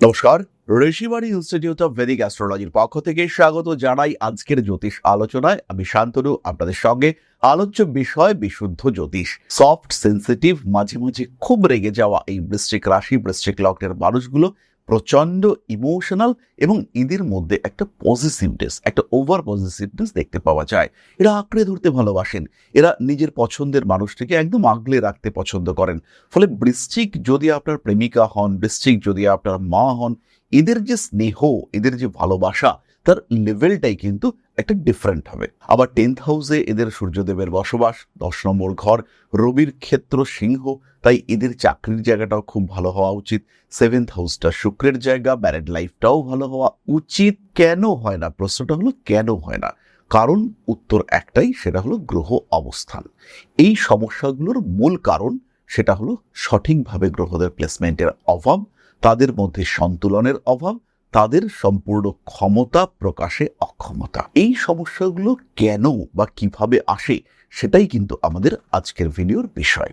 নমস্কার, Rishibani institute of Vedic অ্যাস্ট্রোলজির পক্ষ থেকে স্বাগত জানাই আজকের জ্যোতিষ আলোচনায়। আমি শান্তনু, আপনাদের সঙ্গে আলোচ্য বিষয় বিশুদ্ধ জ্যোতিষ। সফট সেন্সিটিভ, মাঝে মাঝে খুব রেগে যাওয়া এই বৃশ্চিক রাশি, বৃশ্চিক লগ্নের মানুষগুলো প্রচন্ড ইমোশনাল এবং এদের মধ্যে একটা পজিটিভনেস, একটা ওভার পজিটিভনেস দেখতে পাওয়া যায়। এরা আঁকড়ে ধরতে ভালোবাসেন, এরা নিজের পছন্দের মানুষটিকে একদম আগলে রাখতে পছন্দ করেন। ফলে বৃশ্চিক যদি আপনার প্রেমিকা হন, বৃশ্চিক যদি আপনার মা হন, এদের যে স্নেহ, এদের যে ভালোবাসা, তার লেভেলটাই কিন্তু একটা ডিফারেন্ট হবে। আবার 10th হাউসে এদের সূর্যদেবের বসবাস, 10 নম্বর ঘর, রবির ক্ষেত্র সিংহ, তাই এদের চাকরির জায়গাটাও খুব ভালো হওয়া উচিত। 7th হাউসটা শুক্রের জায়গা, ম্যারেড লাইফটাও ভালো হওয়া উচিত। কেন হয় না? প্রশ্নটা হলো কেন হয় না? কারণ উত্তর একটাই, সেটা হলো গ্রহ অবস্থান। এই সমস্যাগুলোর মূল কারণ সেটা হলো সঠিকভাবে গ্রহদের প্লেসমেন্টের অভাব, তাদের মধ্যে সন্তুলনের অভাব, তাদের সম্পূর্ণ ক্ষমতা প্রকাশে অক্ষমতা। এই সমস্যাগুলো কেন বা কিভাবে আসে সেটাই কিন্তু আমাদের আজকের ভিডিওর বিষয়।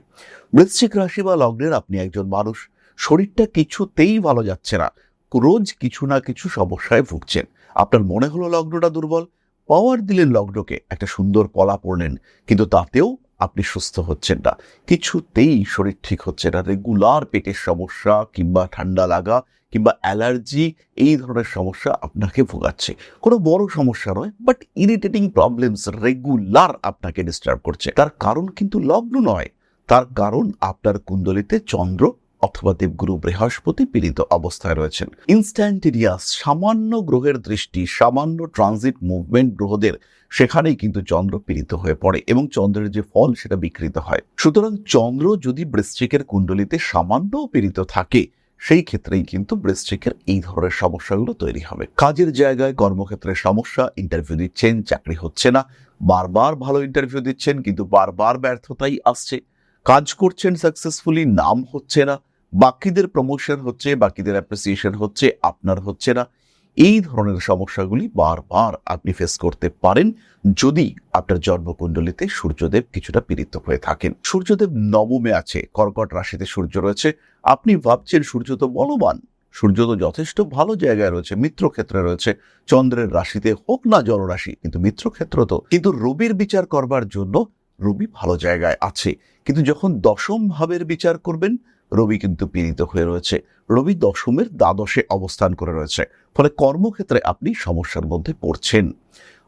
বৃশ্চিক রাশি বা লগ্নের আপনি একজন মানুষ, শরীরটা কিছুতেই ভালো যাচ্ছে না, রোজ কিছু না কিছু সমস্যায় ভুগছেন। আপনার মনে হলো লগ্নটা দুর্বল, পাওয়ার দিলেন লগ্নকে, একটা সুন্দর পলা পড়লেন, কিন্তু তাতেও আপনি সুস্থ হচ্ছেন না, কিছুতেই শরীর ঠিক হচ্ছে না। রেগুলার পেটের সমস্যা কিংবা ঠান্ডা লাগা কিংবা অ্যালার্জি, এই ধরনের সমস্যা আপনাকে ভোগাচ্ছে। কোনো বড় সমস্যা নয়, বাট ইরিটেটিং প্রবলেমস রেগুলার আপনাকে ডিস্টার্ব করছে। তার কারণ কিন্তু লগ্ন নয়, তার কারণ আপনার কুণ্ডলিতে চন্দ্র অথবা দেবগুরু বৃহস্পতি পীড়িত অবস্থায় রয়েছেন। ইনস্ট্যান্টেনিয়াস সামান্য গ্রহের দৃষ্টি, সামান্য ট্রানজিট মুভমেন্ট গ্রহদের, সেখানেই কিন্তু চন্দ্র পীড়িত হয়ে পড়ে এবং চন্দ্রের যে ফল সেটা বিকৃত হয়। সুতরাং চন্দ্র যদি বৃশ্চিকের কুণ্ডলিতে সামান্য পীড়িত থাকে, সেই ক্ষেত্রেই কিন্তু বৃশ্চিকের এই ধরনের সমস্যাগুলো তৈরি হবে। কাজের জায়গায়, কর্মক্ষেত্রে সমস্যা, ইন্টারভিউ দিচ্ছেন, চাকরি হচ্ছে না, বারবার ভালো ইন্টারভিউ দিচ্ছেন কিন্তু বারবার ব্যর্থতাই আসছে। কাজ করছেন সাকসেসফুলি, নাম হচ্ছে না, বাকিদের প্রমোশন হচ্ছে, বাকিদের অ্যাপ্রিসিয়েশন হচ্ছে, আপনার হচ্ছে না। এই ধরনের সমস্যাগুলি বারবার আপনি ফেস করতে পারেন যদি আপনার জন্মকুণ্ডলিতে সূর্যদেব কিছুটা পীড়িত হয়ে থাকেন। সূর্যদেব নবমে আছে, কর্কট রাশিতে সূর্য রয়েছে। আপনি ভাবছেন সূর্য তো বলবান, সূর্য তো যথেষ্ট ভালো জায়গায় রয়েছে, মিত্রক্ষেত্রে রয়েছে, চন্দ্রের রাশিতে হোক না জলরাশি, কিন্তু মিত্রক্ষেত্র তো। কিন্তু রবির বিচার করবার জন্য রবি ভালো জায়গায় আছে, কিন্তু যখন দশম ভাবের বিচার করবেন, রবি কিন্তু পীড়িত হয়ে রয়েছে। রবি দশমের দ্বাদশে অবস্থান করে রয়েছে। ফলে কর্মক্ষেত্রে আপনি সমস্যার মধ্যে পড়ছেন।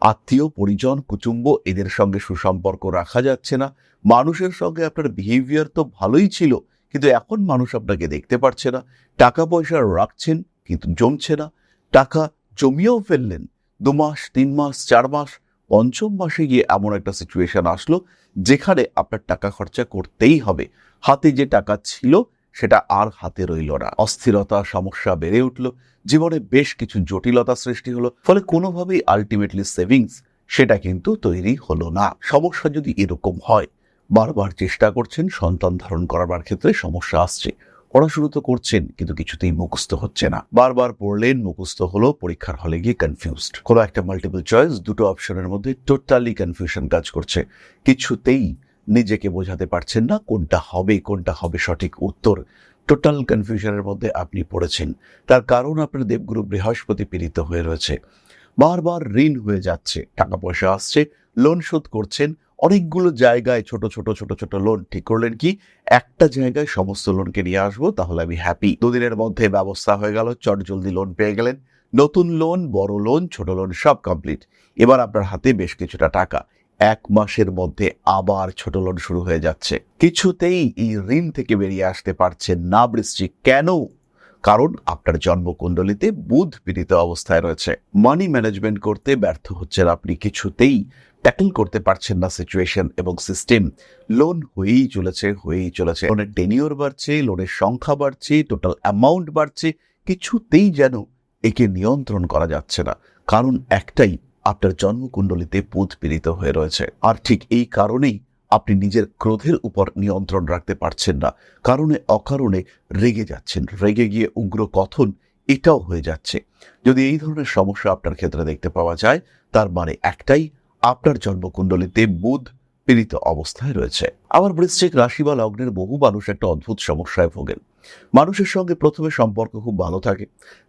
আত্মীয় পরিজন, কুটুম্ব, এদের সঙ্গে সুসম্পর্ক রাখা যাচ্ছে না। মানুষের সঙ্গে আপনার বিহেভিয়ার তো ভালোই ছিল, কিন্তু এখন মানুষ আপনাকে দেখতে পারছে না। টাকা পয়সা রাখছেন কিন্তু জমছে না, টাকা জমিয়েও ফেললেন। 2 মাস, 3 মাস, 4 মাস, পঞ্চম মাসে গিয়ে এমন একটা সিচুয়েশন আসলো যেখানে আপনার টাকা খরচা করতেই হবে। হাতে যে টাকা ছিল সেটা আর হাতে রইল না। অস্থিরতা, সমস্যা বেড়ে উঠল, জীবনে বেশ কিছু জটিলতা সৃষ্টি হলো। ফলে কোনোভাবেই আলটিমেটলি সেভিংস সেটা কিন্তু তৈরি হলো না। সমস্যা যদি এরকম হয়, বারবার চেষ্টা করছেন সন্তান ধারণ করার ক্ষেত্রে সমস্যা আসছে, পড়াশুনো তো করছেন কিন্তু কিছুতেই মুখস্থ হচ্ছে না, বারবার পড়লেন মুখস্থ হলো, পরীক্ষার হলে গিয়ে কনফিউজড, কোনো একটা মাল্টিপল চয়েস, দুটো অপশনের মধ্যে টোটালি কনফিউশন কাজ করছে, কিছুতেই নিজেকে বোঝাতে পারছেন না কোনটা হবে সঠিক উত্তর। টোটাল কনফিউশনের মধ্যে আপনি পড়েছেন। তার কারণ আপনার দেবগুরু বৃহস্পতি পীড়িত হয়ে রয়েছে। বারবার ঋণ হয়ে যাচ্ছে, টাকা পয়সা আসছে, লোন শোধ করছেন, অনেকগুলো জায়গায় ছোট ছোট লোন। ঠিক করলেন কি, একটা জায়গায় সমস্ত লোনকে নিয়ে আসবো, তাহলে আমি হ্যাপি। 2 দিনের মধ্যে ব্যবস্থা হয়ে গেল, চট জলদি লোন পেয়ে গেলেন। নতুন লোন, বড় লোন, ছোট লোন সব কমপ্লিট। এবার আপনার হাতে বেশ কিছুটা টাকা। 1 মাসের মধ্যে আবার ছোট লোন শুরু হয়ে যাচ্ছে। কিছুতেই এই ঋণ থেকে বেরিয়ে আসতে পারছেন না বৃশ্চিক। কেন? কারণ আপনার জন্মকুণ্ডলিতে বুধ পীড়িত অবস্থায় রয়েছে। মানি ম্যানেজমেন্ট করতে ব্যর্থ হচ্ছেন আপনি, কিছুতেই ট্যাকল করতে পারছেন না সিচুয়েশন এবং সিস্টেম। লোন হয়েই চলেছে। লোনের টেনিওর বাড়ছে, লোনের সংখ্যা বাড়ছে, টোটাল অ্যামাউন্ট বাড়ছে, কিছুতেই যেন একে নিয়ন্ত্রণ করা যাচ্ছে না। কারণ একটাই, আপনার জন্মকুণ্ডলিতে বুধ পীড়িত হয়ে রয়েছে। আর ঠিক এই কারণেই আপনি নিজের ক্রোধের উপর নিয়ন্ত্রণ রাখতে পারছেন না, কারণে অকারণে রেগে যাচ্ছেন, রেগে গিয়ে উগ্র কথন এটাও হয়ে যাচ্ছে। যদি এই ধরনের সমস্যা আপনার ক্ষেত্রে দেখতে পাওয়া যায়, তার মানে একটাই, আপনার জন্মকুণ্ডলিতে বুধ পীড়িত অবস্থায় রয়েছে। আবার বৃশ্চিক রাশি বা লগ্নের বহু মানুষ একটা অদ্ভুত সমস্যায় ভোগেন। মানুষের সঙ্গে প্রথমে সম্পর্ক খুব ভালো থাকে,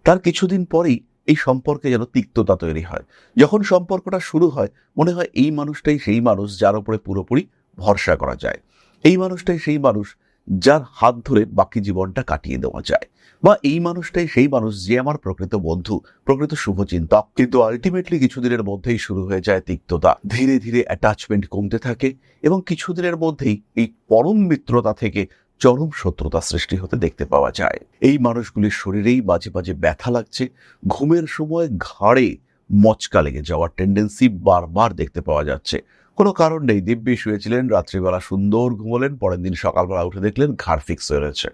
তার কিছুদিন পরেই এই সম্পর্কে যেন তিক্ততা তৈরি হয়। যখন সম্পর্কটা শুরু হয় মনে হয় এই মানুষটাই সেই মানুষ যার উপরে পুরোপুরি ভরসা করা যায়, এই মানুষটাই সেই মানুষ যার হাত ধরে বাকি জীবনটা কাটিয়ে দেওয়া যায়, বা এই মানুষটাই সেই মানুষ যে আমার প্রকৃত বন্ধু, প্রকৃত শুভচিন্তক। কিন্তু আলটিমেটলি কিছুদিনের মধ্যেই শুরু হয়ে যায় তিক্ততা, ধীরে ধীরে অ্যাটাচমেন্ট কমতে থাকে এবং কিছুদিনের মধ্যেই এই পরম মিত্রতা থেকে চরম শত্রুতা সৃষ্টি হতে দেখতে পাওয়া যায়। এই মানুষগুলির শরীরেই মাঝে মাঝে ব্যথা লাগছে, ঘুমের সময় ঘাড়ে মচকা লেগে যাওয়ার টেন্ডেন্সি বারবার দেখতে পাওয়া যাচ্ছে। কোনো কারণ নেই, দিব্যি শুয়েছিলেন, রাত্রিবেলা সুন্দর ঘুমলেন, পরের দিন সকালবেলা উঠে দেখলেন ঘাড় ফিক্স হয়ে রয়েছে।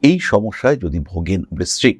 এই সমস্যায় যদি ভোগেন বৃশ্চিক,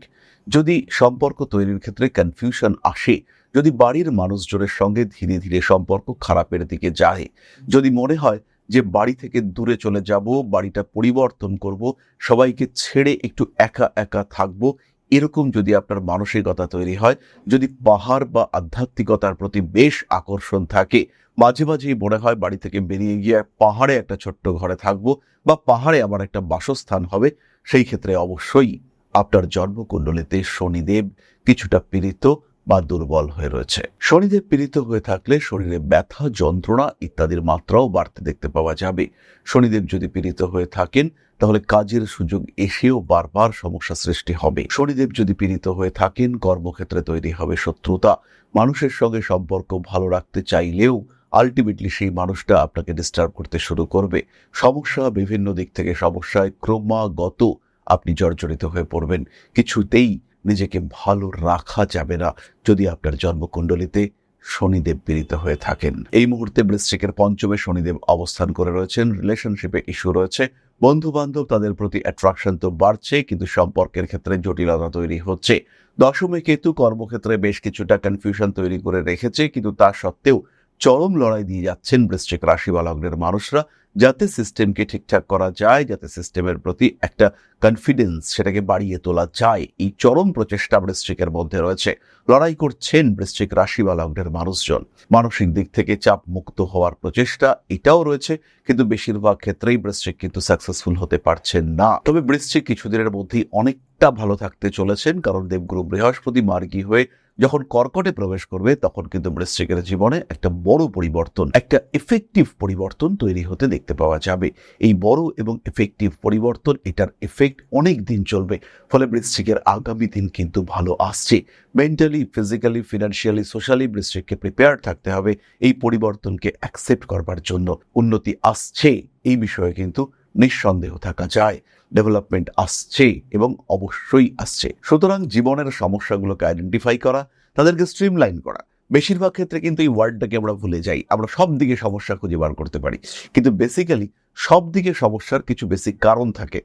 যদি সম্পর্ক তৈরির ক্ষেত্রে কনফিউশন আসে, যদি বাড়ির মানুষজনের সঙ্গে ধীরে ধীরে সম্পর্ক খারাপের দিকে যায়, যদি মনে হয় যে বাড়ি থেকে দূরে চলে যাব, বাড়িটা পরিবর্তন করব, সবাইকে ছেড়ে একটু একা একা থাকবো, এরকম যদি আপনার মানসিকতা তৈরি হয়, যদি পাহাড় বা আধ্যাত্মিকতার প্রতি বেশ আকর্ষণ থাকে, মাঝে মাঝেই মনে হয় বাড়ি থেকে বেরিয়ে গিয়ে পাহাড়ে একটা ছোট্ট ঘরে থাকবো বা পাহাড়ে আমার একটা বাসস্থান হবে, সেই ক্ষেত্রে অবশ্যই আপনার জন্মকুণ্ডলিতে শনিদেব কিছুটা পীড়িত বা দুর্বল হয়ে রয়েছে। শনিদেব পীড়িত হয়ে থাকলে শরীরে ব্যথা, যন্ত্রণা ইত্যাদির মাত্রাও বাড়তে দেখতে পাওয়া যাবে। শনিদেব যদি পীড়িত হয়ে থাকেন তাহলে কাজের সুযোগ এসেও বারবার সমস্যা সৃষ্টি হবে। শনিদেব যদি পীড়িত হয়ে থাকেন কর্মক্ষেত্রে তৈরি হবে শত্রুতা, মানুষের সঙ্গে সম্পর্ক ভালো রাখতে চাইলেও আলটিমেটলি সেই মানুষটা আপনাকে ডিস্টার্ব করতে শুরু করবে। সমস্যা, বিভিন্ন দিক থেকে সমস্যায় ক্রমাগত আপনি জর্জরিত হয়ে পড়বেন। কিছুতেই নিজেকে ভালো রাখা যাবে না যদি আপনার জন্মকুণ্ডলিতে শনিদেব পীড়িত হয়ে থাকেন। এই মুহূর্তে বৃশ্চিকের পঞ্চমে শনিদেব অবস্থান করে রয়েছেন, রিলেশনশিপে ইস্যু রয়েছে, বন্ধু বান্ধব তাদের প্রতি অ্যাট্রাকশন তো বাড়ছে, কিন্তু সম্পর্কের ক্ষেত্রে জটিলতা তৈরি হচ্ছে। দশমে কেতু কর্মক্ষেত্রে বেশ কিছুটা কনফিউশন তৈরি করে রেখেছে, কিন্তু তা সত্ত্বেও চরম লড়াই দিয়ে যাচ্ছেন বৃশ্চিক রাশি বা লগ্নের মানুষরা, যাতে সিস্টেমকে ঠিকঠাক করা যায়, যাতে সিস্টেমের প্রতি একটা কনফিডেন্স সেটাকে বাড়িয়ে তোলা যায়। এই চরম প্রচেষ্টা বৃশ্চিকের মধ্যে রয়েছে। লড়াই করছেন বৃশ্চিক রাশি বা লগ্নের মানুষজন। মানসিক দিক থেকে চাপ মুক্ত হওয়ার প্রচেষ্টা এটাও রয়েছে, কিন্তু বেশিরভাগ ক্ষেত্রেই বৃশ্চিক কিন্তু সাকসেসফুল হতে পারছেন না। তবে বৃশ্চিক কিছুদিনের মধ্যেই অনেকটা ভালো থাকতে চলেছেন, কারণ দেবগুরু বৃহস্পতি মার্গী হয়ে যখন কর্কটে প্রবেশ করবে তখন কিন্তু বৃশ্চিকের জীবনে একটা বড় পরিবর্তন, একটা এফেক্টিভ পরিবর্তন তৈরি হতে দেখতে পাওয়া যাবে। এই বড় এবং এফেক্টিভ পরিবর্তন, এটার এফেক্ট অনেক দিন চলবে, ফলে বৃশ্চিকের আগামী দিন কিন্তু ভালো আসছে। মেন্টালি, ফিজিক্যালি, ফিনান্সিয়ালি, সোশ্যালি বৃশ্চিককে প্রিপেয়ার থাকতে হবে এই পরিবর্তনকে অ্যাকসেপ্ট করবার জন্য। উন্নতি আসছে এই বিষয়ে কিন্তু নিঃসন্দেহ থাকা যায়, ডেভেলপমেন্ট আসছে এবং অবশ্যই আসছে। সুতরাং জীবনের সমস্যাগুলোকে আইডেন্টিফাই করা, তাদেরকে স্ট্রিমলাইন করা। বেশিরভাগ ক্ষেত্রে কিন্তু এই ওয়ার্ডটাকে আমরা ভুলে যাই, আমরা সব দিকে সমস্যা খুঁজে বার করতে পারি, কিন্তু বেসিক্যালি সব দিকে সমস্যার কিছু বেসিক কারণ থাকে।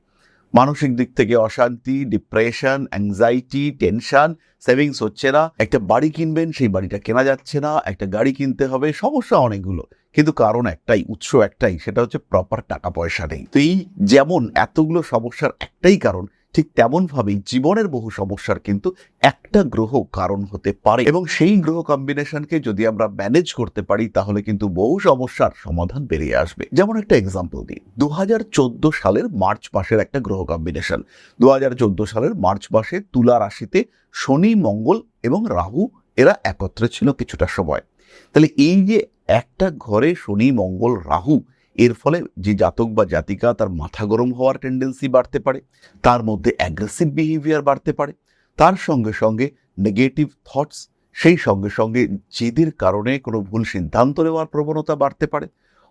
মানসিক দিক থেকে অশান্তি, ডিপ্রেশন, অ্যাংজাইটি, টেনশন, সেভিংস হচ্ছে না, একটা বাড়ি কিনবেন সেই বাড়িটা কেনা যাচ্ছে না, একটা গাড়ি কিনতে হবে, সমস্যা অনেকগুলো, কিন্তু কারণ একটাই, উৎস একটাই, সেটা হচ্ছে প্রপার টাকা পয়সা নেই। তো এই যেমন এতগুলো সমস্যার একটাই কারণ, ঠিক তেমন ভাবেই জীবনের বহু সমস্যার কিন্তু একটা গ্রহ কারণ হতে পারে, এবং সেই গ্রহ কম্বিনেশনকে যদি আমরা ম্যানেজ করতে পারি তাহলে কিন্তু বহু সমস্যার সমাধান বেরিয়ে আসবে। যেমন একটা এক্সাম্পল দিই, 2014 সালের মার্চ মাসের একটা গ্রহ কম্বিনেশন। 2014 সালের মার্চ মাসে তুলা রাশিতে শনি, মঙ্গল এবং রাহু এরা একত্রে ছিল কিছুটা সময়। তাহলে এই যে একটা ঘরে শনি, মঙ্গল, রাহু, এর ফলে যে জাতক বা জাতিকা তার মাথা গরম হওয়ার টেন্ডেন্সি বাড়তে পারে, তার মধ্যে অ্যাগ্রেসিভ বিহেভিয়ার বাড়তে পারে, তার সঙ্গে সঙ্গে নেগেটিভ থটস, সেই সঙ্গে সঙ্গে জেদের কারণে কোনো ভুল সিদ্ধান্ত নেওয়ার প্রবণতা বাড়তে পারে,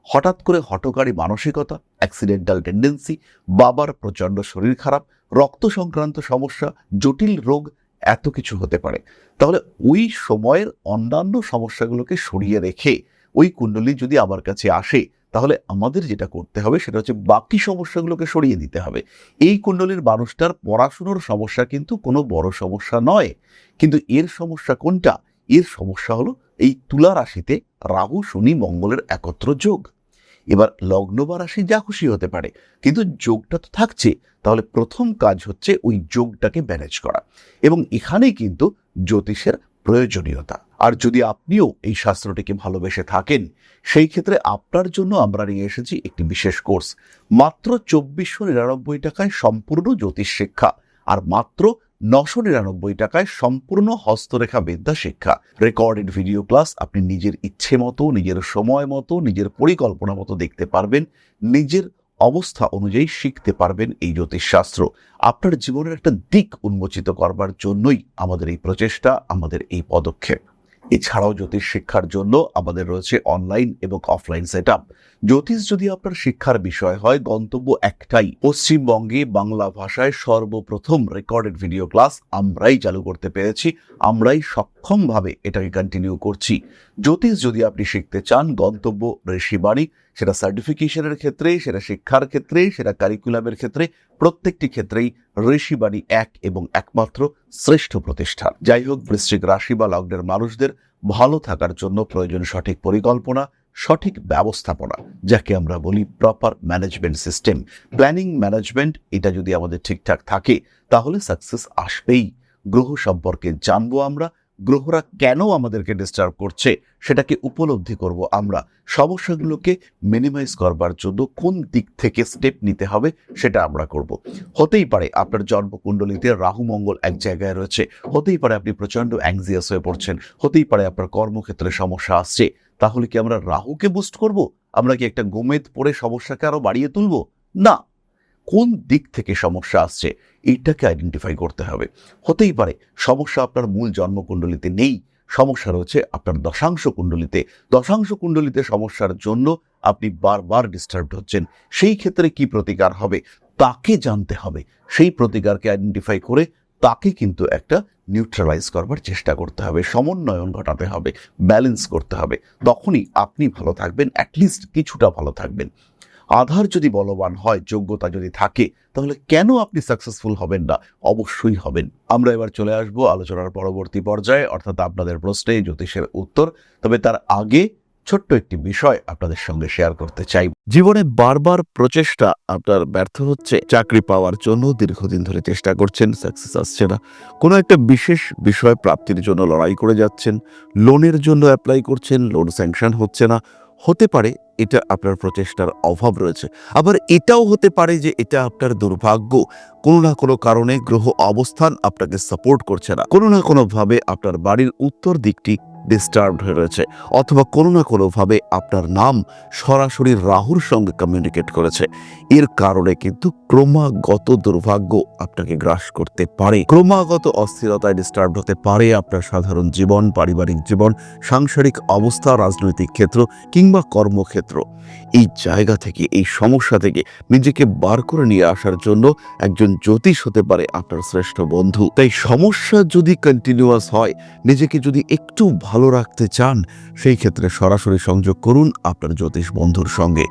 হঠাৎ করে হঠকারী মানসিকতা, অ্যাক্সিডেন্টাল টেন্ডেন্সি, বাবার প্রচণ্ড শরীর খারাপ, রক্ত সংক্রান্ত সমস্যা, জটিল রোগ, এত কিছু হতে পারে। তাহলে ওই সময়ের অন্যান্য সমস্যাগুলোকে সরিয়ে রেখে ওই কুণ্ডলী যদি আমার কাছে আসে, তাহলে আমাদের যেটা করতে হবে সেটা হচ্ছে বাকি সমস্যাগুলোকে সরিয়ে দিতে হবে। এই কুণ্ডলীর মানুষটার পড়াশুনোর সমস্যা কিন্তু কোনো বড় সমস্যা নয়, কিন্তু এর সমস্যা কোনটা? এর সমস্যা হলো এই তুলা রাশিতে রাহু, শনি, মঙ্গলের একত্র যোগ। এবার লগ্ন বা রাশি যা খুশি হতে পারে, কিন্তু যোগটা তো থাকছে। তাহলে প্রথম কাজ হচ্ছে ওই যোগটাকে ম্যানেজ করা, এবং এখানেই কিন্তু জ্যোতিষের প্রয়োজনীয়তা। আর যদি আপনিও এই শাস্ত্রটিকে ভালোবেসে থাকেন, সেই ক্ষেত্রে আপনার জন্য আমরা নিয়ে এসেছি একটি বিশেষ কোর্স। মাত্র 2499 টাকায় সম্পূর্ণ জ্যোতিষ শিক্ষা, আর মাত্র 999 টাকায় সম্পূর্ণ হস্তরেখা বিদ্যা শিক্ষা। রেকর্ডেড ভিডিও ক্লাস আপনি নিজের ইচ্ছে মতো, নিজের সময় মতো, নিজের পরিকল্পনা মতো দেখতে পারবেন, নিজের অবস্থা অনুযায়ী শিখতে পারবেন এই জ্যোতিষশাস্ত্র। আপনার জীবনের একটা দিক উন্মোচিত করবার জন্যই আমাদের এই প্রচেষ্টা, আমাদের এই পদক্ষেপ। এছাড়াও জ্যোতিষ শিক্ষার জন্য আমাদের রয়েছে অনলাইন এবং অফলাইন সেট আপ। জ্যোতিষ যদি আপনার শিক্ষার বিষয় হয়, গন্তব্য একটাই, পশ্চিমবঙ্গে বাংলা ভাষায় সর্বপ্রথম রেকর্ডেড ভিডিও ক্লাস আমরাই চালু করতে পেরেছি, আমরাই সক্ষমভাবে এটাকে কন্টিনিউ করছি। জ্যোতিষ যদি আপনি শিখতে চান, গন্তব্য ঋষিবাণী, সেটা সার্টিফিকেশনের ক্ষেত্রে, সেটা শিক্ষার ক্ষেত্রে, সেটা কারিকুলামের ক্ষেত্রে, প্রত্যেকটি ক্ষেত্রেই ঋষিবাণী এক এবং একমাত্র শ্রেষ্ঠ প্রতিষ্ঠান। যাই হোক, বৃশ্চিক রাশি বা লগ্নের মানুষদের ভালো থাকার জন্য প্রয়োজন সঠিক পরিকল্পনা, সঠিক ব্যবস্থাপনা, যাকে আমরা বলি proper management system, planning management. এটা যদি আমাদের ঠিকঠাক থাকে তাহলে সাকসেস আসবেই। গ্রহ সম্পর্কে জানবো আমরা, গ্রহরা কেন আমাদেরকে ডিস্টার্ব করছে সেটাকে উপলব্ধি করব আমরা, সমস্যাগুলোকে মিনিমাইজ করবার জন্য কোন দিক থেকে স্টেপ নিতে হবে সেটা আমরা করব। হতেই পারে আপনার জন্মকুণ্ডলিতে রাহু মঙ্গল এক জায়গায় রয়েছে, হতেই পারে আপনি প্রচন্ড অ্যাংজিয়াস হয়ে পড়ছেন, হতেই পারে আপনার কর্মক্ষেত্রে সমস্যা আসছে। তাহলে কি আমরা রাহুকে বুস্ট করব? আমরা কি একটা গোমেদ পড়ে সমস্যাকে আরো বাড়িয়ে তুলব? না, কোন দিক থেকে সমস্যা আসছে এইটাকে আইডেন্টিফাই করতে হবে। হতেই পারে সমস্যা আপনার মূল জন্মকুণ্ডলিতে নেই, সমস্যা রয়েছে আপনার দশাংশ কুণ্ডলিতে। দশাংশ কুণ্ডলিতে সমস্যার জন্য আপনি বারবার ডিস্টার্বড হচ্ছেন। সেই ক্ষেত্রে কি প্রতিকার হবে তাকে জানতে হবে, সেই প্রতিকারকে আইডেন্টিফাই করে তাকে কিন্তু একটা নিউট্রালাইজ করবার চেষ্টা করতে হবে, সমন্বয়ন ঘটাতে হবে, ব্যালেন্স করতে হবে। তখনই আপনি ভালো থাকবেন, অ্যাটলিস্ট কিছুটা ভালো থাকবেন। আধার যদি বলবান হয়, যোগ্যতা যদি থাকে, তাহলে কেন আপনি সাকসেসফুল হবেন না? অবশ্যই হবেন। আমরা এবার চলে আসবো আলোচনার পরবর্তী পর্যায়ে, অর্থাৎ আপনাদের প্রশ্নে জ্যোতিষের উত্তর। তবে তার আগে ছোট্ট একটি বিষয় আপনাদের সঙ্গে শেয়ার করতে চাই। জীবনে বারবার প্রচেষ্টা আপনার ব্যর্থ হচ্ছে, চাকরি পাওয়ার জন্য দীর্ঘদিন ধরে চেষ্টা করছেন, সাকসেস আসছে না, কোনো একটা বিশেষ বিষয় প্রাপ্তির জন্য লড়াই করে যাচ্ছেন, লোনের জন্য অ্যাপ্লাই করছেন, লোন স্যাংশন হচ্ছে না। হতে পারে এটা আপনার প্রচেষ্টার অভাব রয়েছে, আবার এটাও হতে পারে যে এটা আপনার দুর্ভাগ্য। কোনো না কোনো কারণে গ্রহ অবস্থান আপনাকে সাপোর্ট করছে না, কোনো না কোনোভাবে আপনার বাড়ির উত্তর দিকটি ডিস্টার্বড হয়ে রয়েছে, অথবা কোনো না কোনোভাবে আপনার নাম সরাসরি রাহুর সঙ্গে কমিউনিকেট করেছে। এর কারণে কিন্তু ক্রমাগত দুর্ভাগ্য আপনাকে গ্রাস করতে পারে, ক্রমাগত অস্থিরতায় ডিস্টার্ব হতে পারে আপনার সাধারণ জীবন, পারিবারিক জীবন, সাংসারিক অবস্থা, রাজনৈতিক ক্ষেত্র কিংবা কর্মক্ষেত্র। এই জায়গা থেকে, এই সমস্যা থেকে নিজেকে বার করে নিয়ে আসার জন্য একজন জ্যোতিষ হতে পারে আপনার শ্রেষ্ঠ বন্ধু। তাই সমস্যা যদি কন্টিনিউয়াস হয়, নিজেকে যদি একটু ভালো রাখতে চান, সেই ক্ষেত্রে সরাসরি সংযোগ করুন আপনার জ্যোতিষ বন্ধুর সঙ্গে।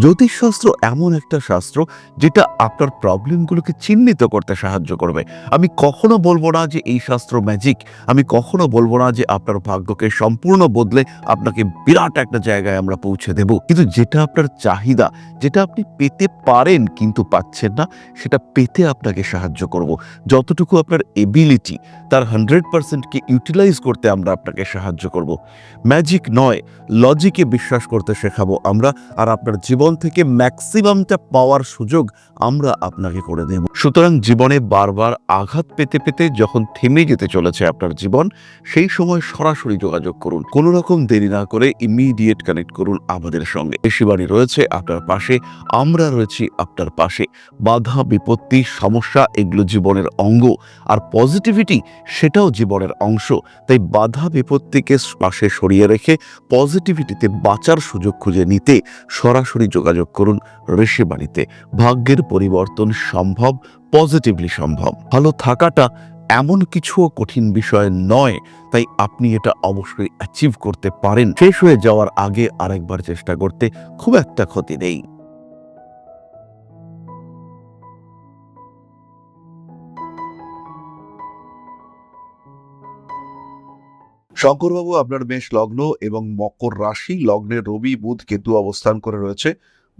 জ্যোতিষশাস্ত্র এমন একটা শাস্ত্র যেটা আপনার প্রবলেমগুলোকে চিহ্নিত করতে সাহায্য করবে। আমি কখনো বলবো না যে এই শাস্ত্র ম্যাজিক, আমি কখনো বলবো না যে আপনার ভাগ্যকে সম্পূর্ণ বদলে আপনাকে বিরাট একটা জায়গায় আমরা পৌঁছে দেব, কিন্তু যেটা আপনার চাহিদা, যেটা আপনি পেতে পারেন কিন্তু পাচ্ছেন না, সেটা পেতে আপনাকে সাহায্য করব। যতটুকু আপনার এবিলিটি, তার 100%কে ইউটিলাইজ করতে আমরা আপনাকে সাহায্য করব। ম্যাজিক নয়, লজিকে বিশ্বাস করতে শেখাবো আমরা, আর আপনার জীবন থেকে ম্যাক্সিমামটা পাওয়ার সুযোগ আমরা আপনাকে করে দেব। সুতরাং জীবনে বারবার আঘাত পেতে পেতে যখন থেমে যেতে চলেছে আপনার জীবন, সেই সময় সরাসরি যোগাযোগ করুন, কোনো রকম দেরি না করে ইমিডিয়েট কানেক্ট করুন আমাদের সঙ্গে। ঋষিবাণী রয়েছে আপনার পাশে, আমরা রয়েছি আপনার পাশে। বাধা, বিপত্তি, সমস্যা এগুলো জীবনের অঙ্গ, আর পজিটিভিটি সেটাও জীবনের অংশ। তাই বাধা বিপত্তিকে পাশে সরিয়ে রেখে পজিটিভিটিতে বাঁচার সুযোগ খুঁজে নিতে সরাসরি যোগাযোগ করুন ঋষিবাণীতে। ভাগ্যের পরিবর্তন সম্ভব, পজিটিভলি সম্ভব। ভালো থাকাটা এমন কিছুও কঠিন বিষয় নয়, তাই আপনি এটা অবশ্যই অ্যাচিভ করতে পারেন। শেষ হয়ে যাওয়ার আগে আরেকবার চেষ্টা করতে খুব একটা ক্ষতি নেই। শঙ্করবাবু, আপনার মেষ লগ্ন এবং মকর রাশি, লগ্নে রবি বুধ কেতু অবস্থান করে রয়েছে।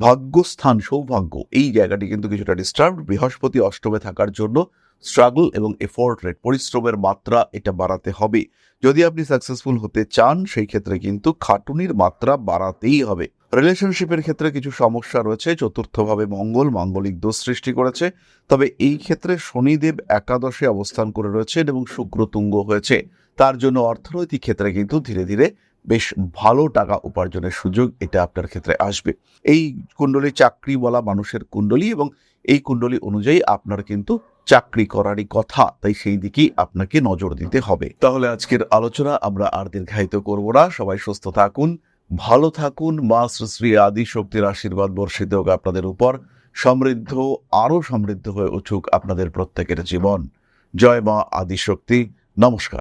ভাগ্যস্থান সৌভাগ্য এই জায়গাটি কিন্তু কিছুটা ডিস্টার্ব। বৃহস্পতি অষ্টমে থাকার জন্য স্ট্রাগল এবং এফোর্ট রেট, পরিশ্রমের মাত্রা এটা বাড়াতে হবে। যদি আপনি সাকসেসফুল হতে চান সেই ক্ষেত্রে কিন্তু খাটুনির মাত্রা বাড়াতেই হবে। রিলেশনশিপের ক্ষেত্রে কিছু সমস্যা রয়েছে। চতুর্থভাবে মঙ্গল মাঙ্গলিক দোষ সৃষ্টি করেছে, তবে এই ক্ষেত্রে শনিদেব একাদশে অবস্থান করে রয়েছেন এবং শুক্র তুঙ্গ হয়েছে। তার জন্য অর্থনৈতিক ক্ষেত্রে কিন্তু ধীরে ধীরে বেশ ভালো টাকা উপার্জনের সুযোগ এটা আপনার ক্ষেত্রে আসবে। এই কুণ্ডলী চাকরিওয়ালা মানুষের কুণ্ডলী এবং এই কুণ্ডলী অনুযায়ী আপনার কিন্তু চাকরি করারই কথা, তাই সেই দিকেই আপনাকে নজর দিতে হবে। তাহলে আজকের আলোচনা আমরা আর দীর্ঘায়িত করব না। সবাই সুস্থ থাকুন, ভালো থাকুন। মা শ্রী আদি শক্তির আশীর্বাদ বর্ষিত হোক আপনাদের উপর। সমৃদ্ধ, আরো সমৃদ্ধ হয়ে উঠুক আপনাদের প্রত্যেকের জীবন। জয় মা আদি শক্তি। নমস্কার।